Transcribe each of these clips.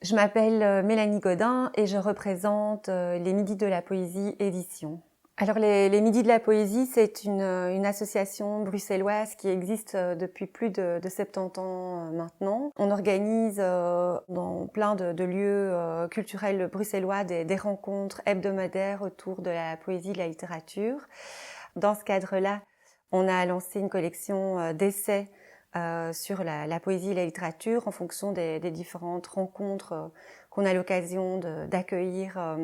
Je m'appelle Mélanie Godin et je représente les Midis de la Poésie édition. Alors les Midis de la Poésie, c'est une association bruxelloise qui existe depuis plus de 70 ans maintenant. On organise dans plein de lieux culturels bruxellois des rencontres hebdomadaires autour de la poésie et de la littérature. Dans ce cadre-là, on a lancé une collection d'essais sur la poésie et la littérature en fonction des différentes rencontres qu'on a l'occasion d'accueillir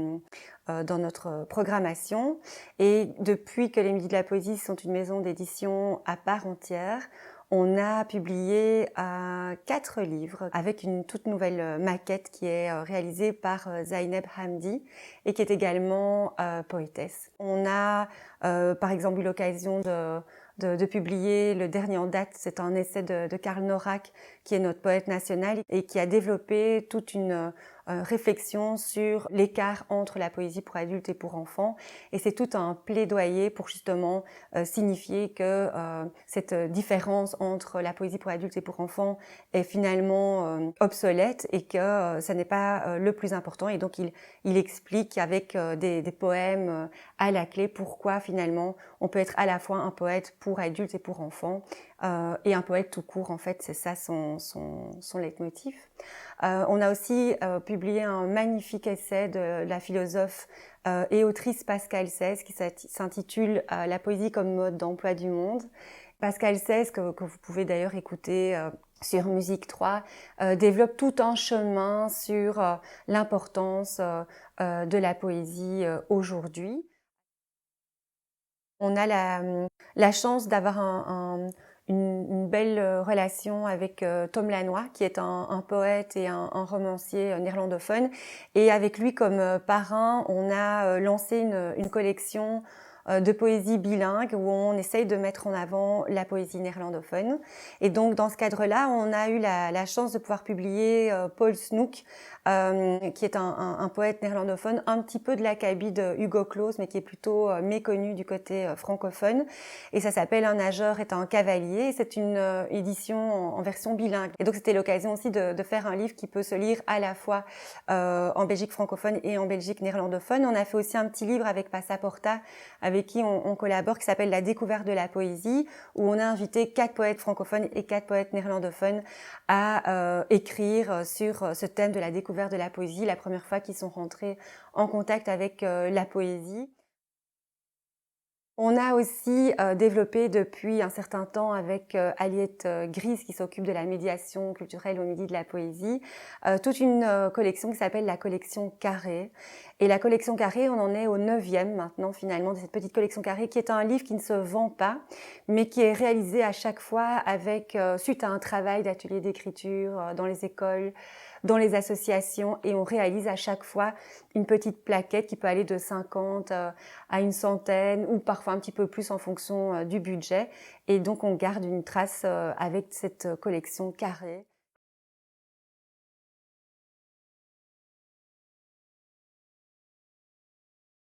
dans notre programmation. Et depuis que les Midis de la Poésie sont une maison d'édition à part entière, on a publié 4 livres avec une toute nouvelle maquette qui est réalisée par Zaineb Hamdi et qui est également poétesse. On a par exemple eu l'occasion de publier le dernier en date, c'est un essai de Karl Norak, qui est notre poète national et qui a développé toute une réflexion sur l'écart entre la poésie pour adultes et pour enfants. Et c'est tout un plaidoyer pour justement signifier que cette différence entre la poésie pour adultes et pour enfants est finalement obsolète et que ça n'est pas le plus important. Et donc il explique avec des poèmes à la clé pourquoi finalement on peut être à la fois un poète pour adultes et pour enfants et un poète tout court. En fait, c'est ça son leitmotiv. On a aussi publié un magnifique essai de la philosophe et autrice Pascale Saiz qui s'intitule La poésie comme mode d'emploi du monde. Pascale Saiz, que vous pouvez d'ailleurs écouter sur Musique 3, développe tout un chemin sur l'importance de la poésie aujourd'hui. On a la chance d'avoir une belle relation avec Tom Lanois, qui est un poète et un romancier néerlandophone. Et avec lui comme parrain, on a lancé une collection de poésie bilingue où on essaye de mettre en avant la poésie néerlandophone. Et donc dans ce cadre-là, on a eu la chance de pouvoir publier Paul Snoek, qui est un poète néerlandophone, un petit peu de l'acabit de Hugo Claus, mais qui est plutôt méconnu du côté francophone. Et ça s'appelle Un nageur est un cavalier. C'est une édition en version bilingue. Et donc c'était l'occasion aussi de faire un livre qui peut se lire à la fois en Belgique francophone et en Belgique néerlandophone. On a fait aussi un petit livre avec Passaporta, avec qui on collabore, qui s'appelle La découverte de la poésie, où on a invité 4 poètes francophones et 4 poètes néerlandophones à écrire sur ce thème de la découverte de la poésie, la première fois qu'ils sont rentrés en contact avec la poésie. On a aussi développé depuis un certain temps avec Aliette Grise, qui s'occupe de la médiation culturelle au Midi de la Poésie, toute une collection qui s'appelle la collection Carré. Et la collection Carré, on en est au 9e maintenant finalement de cette petite collection Carré, qui est un livre qui ne se vend pas, mais qui est réalisé à chaque fois avec suite à un travail d'atelier d'écriture dans les écoles, dans les associations, et on réalise à chaque fois une petite plaquette qui peut aller de 50 à une centaine ou parfois un petit peu plus en fonction du budget. Et donc on garde une trace avec cette collection Carré.